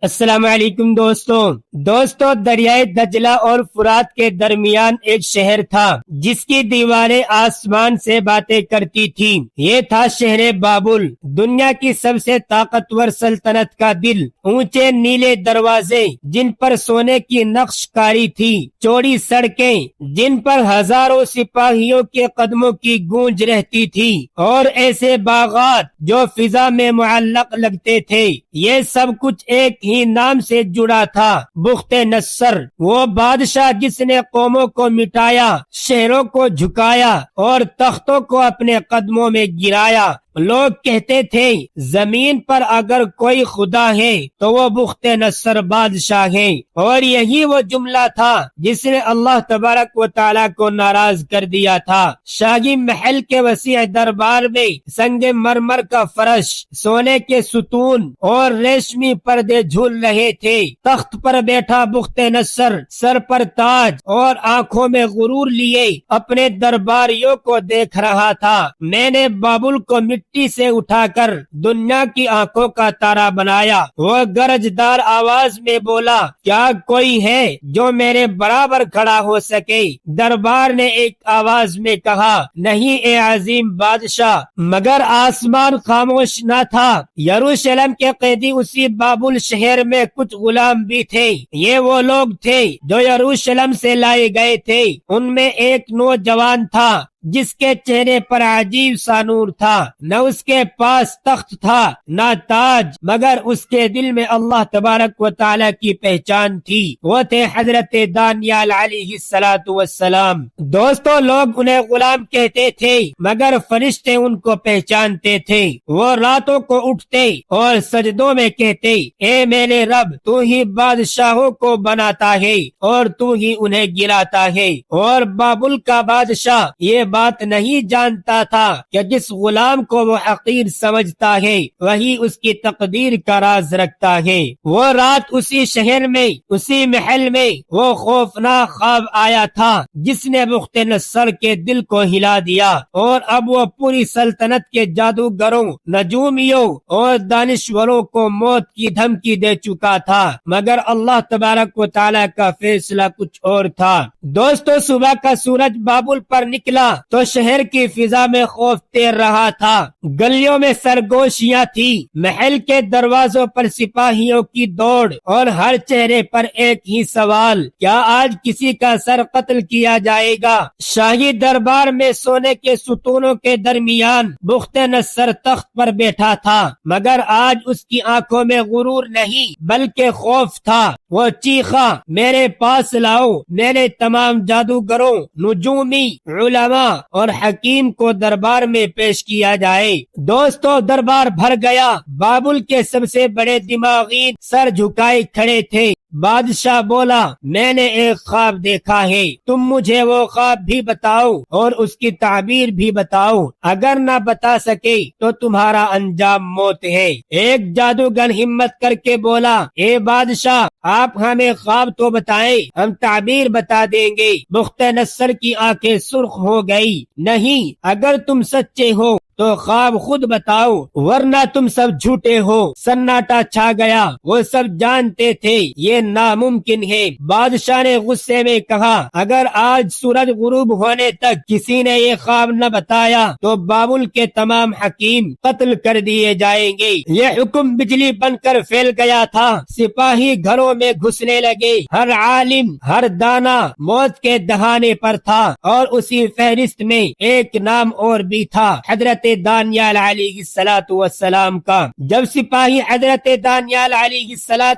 السلام علیکم دوستوں دریائے دجلہ اور فرات کے درمیان ایک شہر تھا جس کی دیواریں آسمان سے باتیں کرتی تھیں۔ یہ تھا شہر بابل، دنیا کی سب سے طاقتور سلطنت کا دل۔ اونچے نیلے دروازے جن پر سونے کی نقش کاری تھی، چوڑی سڑکیں جن پر ہزاروں سپاہیوں کے قدموں کی گونج رہتی تھی، اور ایسے باغات جو فضا میں معلق لگتے تھے۔ یہ سب کچھ ایک ہی نام سے جڑا تھا، بخت نصر، وہ بادشاہ جس نے قوموں کو مٹایا، شہروں کو جھکایا اور تختوں کو اپنے قدموں میں گرایا۔ لوگ کہتے تھے زمین پر اگر کوئی خدا ہے تو وہ بخت نصر بادشاہ ہے، اور یہی وہ جملہ تھا جس نے اللہ تبارک و تعالیٰ کو ناراض کر دیا تھا۔ شاہی محل کے وسیع دربار میں سنگ مرمر کا فرش، سونے کے ستون اور ریشمی پردے جھول رہے تھے۔ تخت پر بیٹھا بخت نصر سر پر تاج اور آنکھوں میں غرور لیے اپنے درباریوں کو دیکھ رہا تھا۔ میں نے بابل کو مٹی سے اٹھا کر دنیا کی آنکھوں کا تارا بنایا۔ وہ گرجدار آواز میں بولا، کیا کوئی ہے جو میرے برابر کھڑا ہو سکے؟ دربار نے ایک آواز میں کہا، نہیں اے عظیم بادشاہ، مگر آسمان خاموش نہ تھا۔ یروشلم کے قیدی اسی بابل شہر میں کچھ غلام بھی تھے۔ یہ وہ لوگ تھے جو یروشلم سے لائے گئے تھے۔ ان میں ایک نوجوان تھا جس کے چہرے پر عجیب سا نور تھا، نہ اس کے پاس تخت تھا نہ تاج، مگر اس کے دل میں اللہ تبارک و تعالیٰ کی پہچان تھی۔ وہ تھے حضرت دانیال علیہ السلام۔ دوستو، لوگ انہیں غلام کہتے تھے مگر فرشتے ان کو پہچانتے تھے۔ وہ راتوں کو اٹھتے اور سجدوں میں کہتے، اے میرے رب، تو ہی بادشاہوں کو بناتا ہے اور تو ہی انہیں گراتا ہے۔ اور بابل کا بادشاہ یہ بات نہیں جانتا تھا کہ جس غلام کو وہ حقیر سمجھتا ہے وہی اس کی تقدیر کا راز رکھتا ہے۔ وہ رات اسی شہر میں، اسی محل میں وہ خوفناک خواب آیا تھا جس نے بخت نصر کے دل کو ہلا دیا، اور اب وہ پوری سلطنت کے جادوگروں، نجومیوں اور دانشوروں کو موت کی دھمکی دے چکا تھا، مگر اللہ تبارک و تعالیٰ کا فیصلہ کچھ اور تھا۔ دوستو، صبح کا سورج بابل پر نکلا تو شہر کی فضا میں خوف تیر رہا تھا۔ گلیوں میں سرگوشیاں تھی، محل کے دروازوں پر سپاہیوں کی دوڑ، اور ہر چہرے پر ایک ہی سوال، کیا آج کسی کا سر قتل کیا جائے گا؟ شاہی دربار میں سونے کے ستونوں کے درمیان بخت نصر تخت پر بیٹھا تھا، مگر آج اس کی آنکھوں میں غرور نہیں بلکہ خوف تھا۔ وہ چیخا، میرے پاس لاؤ میرے تمام جادوگروں، نجومی، علماء اور حکیم کو دربار میں پیش کیا جائے۔ دوستو، دربار بھر گیا۔ بابل کے سب سے بڑے دماغین سر جھکائے کھڑے تھے۔ بادشاہ بولا، میں نے ایک خواب دیکھا ہے، تم مجھے وہ خواب بھی بتاؤ اور اس کی تعبیر بھی بتاؤ۔ اگر نہ بتا سکے تو تمہارا انجام موت ہے۔ ایک جادوگر ہمت کر کے بولا، اے بادشاہ، آپ ہمیں خواب تو بتائیں، ہم تعبیر بتا دیں گے۔ بخت نصر کی آنکھیں سرخ ہو گئی، نہیں، اگر تم سچے ہو تو خواب خود بتاؤ، ورنہ تم سب جھوٹے ہو۔ سناٹا چھا گیا، وہ سب جانتے تھے یہ ناممکن ہے۔ بادشاہ نے غصے میں کہا، اگر آج سورج غروب ہونے تک کسی نے یہ خواب نہ بتایا تو بابل کے تمام حکیم قتل کر دیے جائیں گے۔ یہ حکم بجلی بن کر پھیل گیا تھا۔ سپاہی گھروں میں گھسنے لگے، ہر عالم، ہر دانا موت کے دہانے پر تھا، اور اسی فہرست میں ایک نام اور بھی تھا، حضرت دانیال علیہ السلام کا۔ جب سپاہی حضرت دانیال علیہ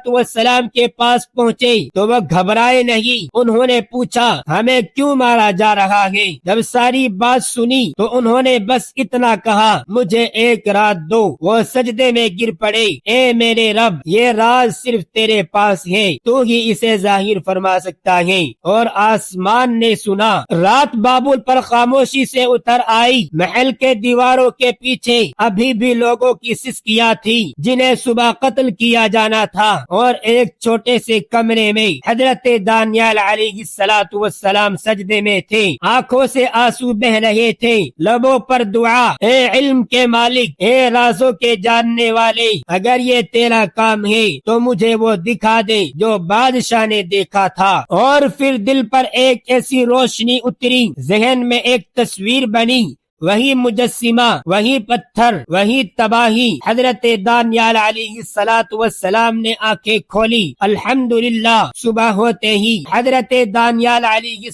السلام کے پاس پہنچے تو وہ گھبرائے نہیں۔ انہوں نے پوچھا، ہمیں کیوں مارا جا رہا ہے؟ جب ساری بات سنی تو انہوں نے بس اتنا کہا، مجھے ایک رات دو۔ وہ سجدے میں گر پڑے، اے میرے رب، یہ راز صرف تیرے پاس ہے، تو ہی اسے ظاہر فرما سکتا ہے۔ اور آسمان نے سنا۔ رات بابل پر خاموشی سے اتر آئی، محل کے دیواروں دیواروں کے پیچھے ابھی بھی لوگوں کی سسکیاں تھی جنہیں صبح قتل کیا جانا تھا، اور ایک چھوٹے سے کمرے میں حضرت دانیال علیہ السلام سجدے میں تھے، آنکھوں سے آنسو بہ رہے تھے، لبوں پر دعا، اے علم کے مالک، اے رازوں کے جاننے والے، اگر یہ تیرا کام ہے تو مجھے وہ دکھا دے جو بادشاہ نے دیکھا تھا۔ اور پھر دل پر ایک ایسی روشنی اتری، ذہن میں ایک تصویر بنی، وہی مجسمہ، وہی پتھر، وہی تباہی۔ حضرت دانیال علیہ السلام نے آنکھیں کھولی۔ الحمدللہ، صبح ہوتے ہی حضرت دانیال علیہ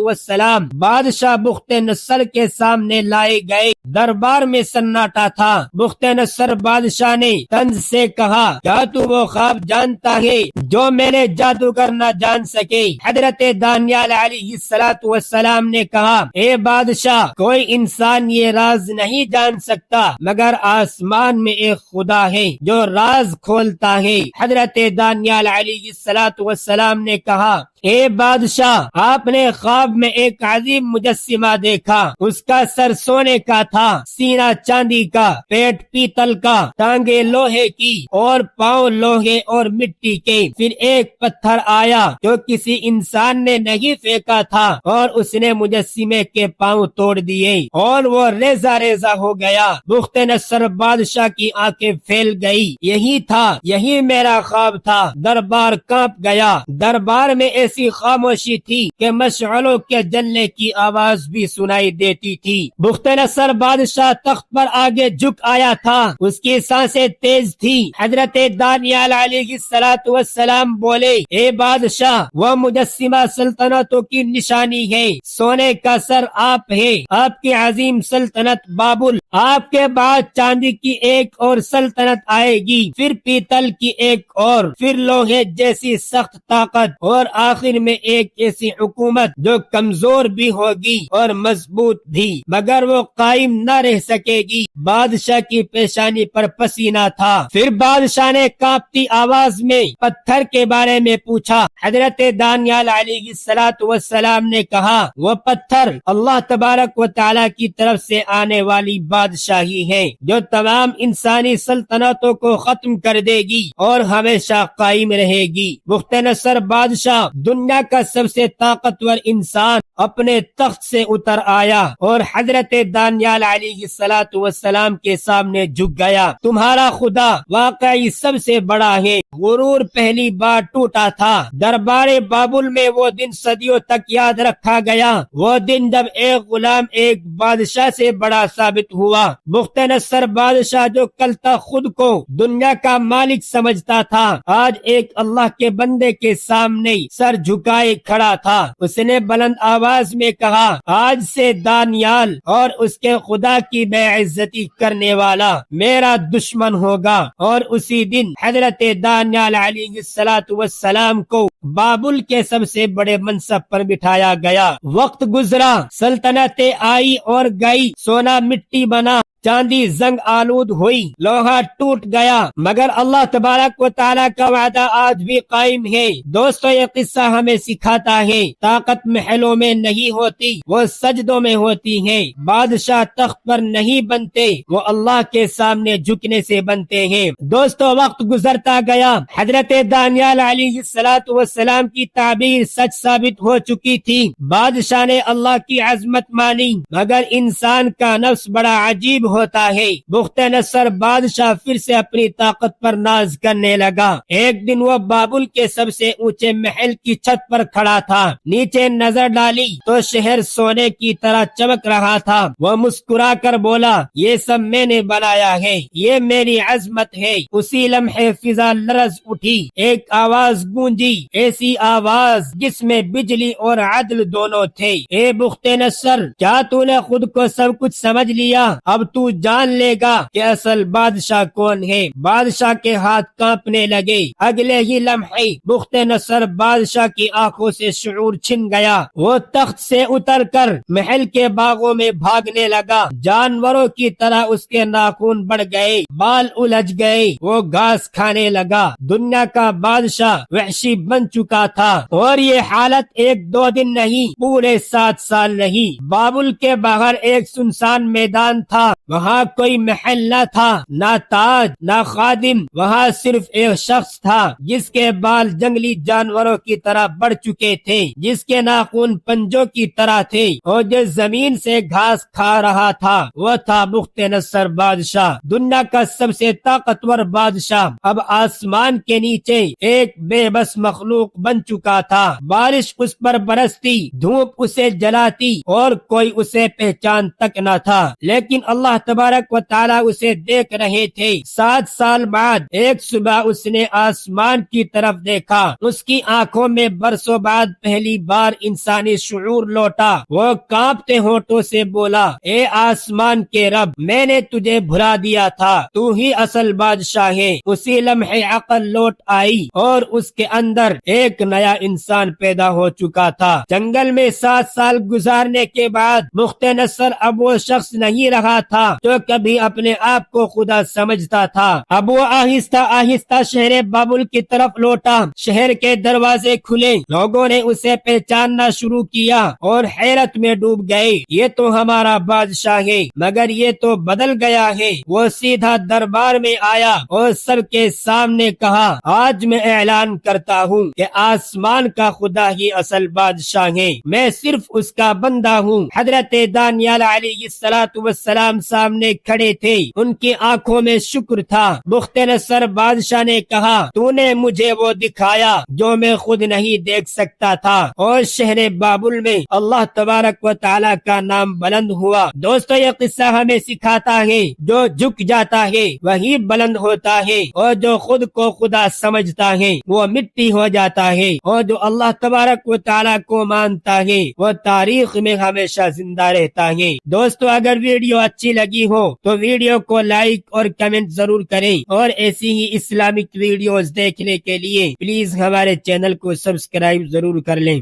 السلام بادشاہ بخت نصر کے سامنے لائے گئے۔ دربار میں سناٹا تھا۔ بخت نصر بادشاہ نے طنز سے کہا، کیا تو وہ خواب جانتا ہے جو میرے جادوگر نہ جان سکے؟ حضرت دانیال علیہ السلام نے کہا، اے بادشاہ، کوئی انسان یہ راز نہیں جان سکتا مگر آسمان میں ایک خدا ہے جو راز کھولتا ہے۔ حضرت دانیال علیہ السلام نے کہا، اے بادشاہ، آپ نے خواب میں ایک عظیم مجسمہ دیکھا، اس کا سر سونے کا تھا، سینہ چاندی کا، پیٹ پیتل کا، ٹانگیں لوہے کی اور پاؤں لوہے اور مٹی کے۔ پھر ایک پتھر آیا جو کسی انسان نے نہیں پھینکا تھا اور اس نے مجسمے کے پاؤں توڑ دیے اور وہ ریزہ ریزہ ہو گیا۔ بخت نصر بادشاہ کی آنکھیں پھیل گئی۔ یہی تھا، یہی میرا خواب تھا۔ دربار کانپ گیا۔ دربار میں ایسی خاموشی تھی کہ مشعلوں کے جلنے کی آواز بھی سنائی دیتی تھی۔ بخت نصر بادشاہ تخت پر آگے جھک آیا تھا، اس کی سانسیں تیز تھی۔ حضرت دانیال علیہ السلام بولے، اے بادشاہ، وہ مجسمہ سلطنتوں کی نشانی ہے، سونے کا سر آپ ہے، آپ کی عظیم سلطنت بابل، آپ کے بعد چاندی کی ایک اور سلطنت آئے گی، پھر پیتل کی ایک اور، پھر لوہے جیسی سخت طاقت، اور آخر میں ایک ایسی حکومت جو کمزور بھی ہوگی اور مضبوط بھی، مگر وہ قائم نہ رہ سکے گی۔ بادشاہ کی پیشانی پر پسینہ تھا۔ پھر بادشاہ نے کانپتی آواز میں پتھر کے بارے میں پوچھا۔ حضرت دانیال علیہ السلام نے کہا، وہ پتھر اللہ تبارک و تعالی کی طرف سے آنے والی بادشاہی ہے جو تمام انسانی سلطنتوں کو ختم کر دے گی اور ہمیشہ قائم رہے گی۔ بخت نصر بادشاہ، دنیا کا سب سے طاقتور انسان، اپنے تخت سے اتر آیا اور حضرت دانیال علیہ السلام کے سامنے جھک گیا۔ تمہارا خدا واقعی سب سے بڑا ہے۔ غرور پہلی بار ٹوٹا تھا۔ دربار بابل میں وہ دن صدیوں تک یاد رکھا گیا، وہ دن جب ایک غلام ایک بادشاہ سے بڑا ثابت ہوا۔ بخت نصر بادشاہ جو کل تک خود کو دنیا کا مالک سمجھتا تھا، آج ایک اللہ کے بندے کے سامنے سر جھکائے کھڑا تھا۔ اس نے بلند آواز میں کہا، آج سے دانیال اور اس کے خدا کی بے عزتی کرنے والا میرا دشمن ہوگا۔ اور اسی دن حضرت دانیال علیہ السلام کو بابل کے سب سے بڑے منصب پر بٹھایا گیا۔ وقت گزرا، سلطنتیں آئی اور گئی، سونا مٹی بنا، چاندی زنگ آلود ہوئی، لوہا ٹوٹ گیا، مگر اللہ تبارک و تعالیٰ کا وعدہ آج بھی قائم ہے۔ دوستو، یہ قصہ ہمیں سکھاتا ہے، طاقت محلوں میں نہیں ہوتی، وہ سجدوں میں ہوتی ہے۔ بادشاہ تخت پر نہیں بنتے، وہ اللہ کے سامنے جھکنے سے بنتے ہیں۔ دوستو، وقت گزرتا گیا، حضرت دانیال علیہ السلام کی تعبیر سچ ثابت ہو چکی تھی۔ بادشاہ نے اللہ کی عظمت مانی، مگر انسان کا نفس بڑا عجیب ہوتا ہے۔ بخت نصر بادشاہ پھر سے اپنی طاقت پر ناز کرنے لگا۔ ایک دن وہ بابل کے سب سے اونچے محل کی چھت پر کھڑا تھا۔ نیچے نظر ڈالی تو شہر سونے کی طرح چمک رہا تھا۔ وہ مسکرا کر بولا، یہ سب میں نے بنایا ہے، یہ میری عظمت ہے۔ اسی لمحے فضا لرز اٹھی، ایک آواز گونجی، ایسی آواز جس میں بجلی اور عدل دونوں تھے۔ اے بخت نصر، کیا تو نے خود کو سب کچھ سمجھ لیا؟ اب تو جان لے گا کہ اصل بادشاہ کون ہے۔ بادشاہ کے ہاتھ کانپنے لگے۔ اگلے ہی لمحے بخت نصر بادشاہ کی آنکھوں سے شعور چھن گیا۔ وہ تخت سے اتر کر محل کے باغوں میں بھاگنے لگا۔ جانوروں کی طرح اس کے ناخن بڑھ گئے، بال الجھ گئے، وہ گھاس کھانے لگا۔ دنیا کا بادشاہ وحشی بن چکا تھا، اور یہ حالت ایک دو دن نہیں، پورے 7 سال رہی۔ بابل کے باہر ایک سنسان میدان تھا، وہاں کوئی محل نہ تھا، نہ تاج، نہ خادم، وہاں صرف ایک شخص تھا جس کے بال جنگلی جانوروں کی طرح بڑھ چکے تھے، جس کے ناخن پنجوں کی طرح تھے اور جو زمین سے گھاس کھا رہا تھا۔ وہ تھا بخت نصر بادشاہ، دنیا کا سب سے طاقتور بادشاہ۔ اب آسمان کے نیچے ایک بے بس مخلوق بن چکا تھا۔ بارش اس پر برستی، دھوپ اسے جلاتی اور کوئی اسے پہچان تک نہ تھا، لیکن اللہ تبارک و تعالی اسے دیکھ رہے تھے۔ 7 سال بعد ایک صبح اس نے آسمان کی طرف دیکھا، اس کی آنکھوں میں برسوں بعد پہلی بار انسانی شعور لوٹا۔ وہ کانپتے ہونٹوں سے بولا، اے آسمان کے رب، میں نے تجھے بھلا دیا تھا، تو ہی اصل بادشاہ ہے۔ اسی لمحے عقل لوٹ آئی اور اس کے اندر ایک نیا انسان پیدا ہو چکا تھا۔ جنگل میں 7 سال گزارنے کے بعد بخت نصر اب وہ شخص نہیں رہا تھا جو کبھی اپنے آپ کو خدا سمجھتا تھا۔ اب وہ آہستہ آہستہ شہر بابل کی طرف لوٹا۔ شہر کے دروازے کھلے، لوگوں نے اسے پہچاننا شروع کیا اور حیرت میں ڈوب گئے۔ یہ تو ہمارا بادشاہ ہے، مگر یہ تو بدل گیا ہے۔ وہ سیدھا دربار میں آیا اور سب کے سامنے کہا، آج میں اعلان کرتا ہوں کہ آسمان کا خدا ہی اصل بادشاہ ہے، میں صرف اس کا بندہ ہوں۔ حضرت دانیال علیہ السلام سامنے کھڑے تھے، ان کی آنکھوں میں شکر تھا۔ بخت نصر بادشاہ نے کہا، تو نے مجھے وہ دکھایا جو میں خود نہیں دیکھ سکتا تھا، اور شہر بابل میں اللہ تبارک و تعالی کا نام بلند ہوا۔ دوستو، یہ قصہ ہمیں سکھاتا ہے جو جھک جاتا ہے وہی بلند ہوتا ہے، اور جو خود کو خدا سمجھتا ہے وہ مٹی ہو جاتا ہے، اور جو اللہ تبارک و تعالی کو مانتا ہے وہ تاریخ میں ہمیشہ زندہ رہتا ہے۔ دوستو، اگر ویڈیو اچھی لگی ہو تو ویڈیو کو لائک اور کمنٹ ضرور کریں، اور ایسی ہی اسلامک ویڈیوز دیکھنے کے لیے پلیز ہمارے چینل کو سبسکرائب ضرور کر لیں۔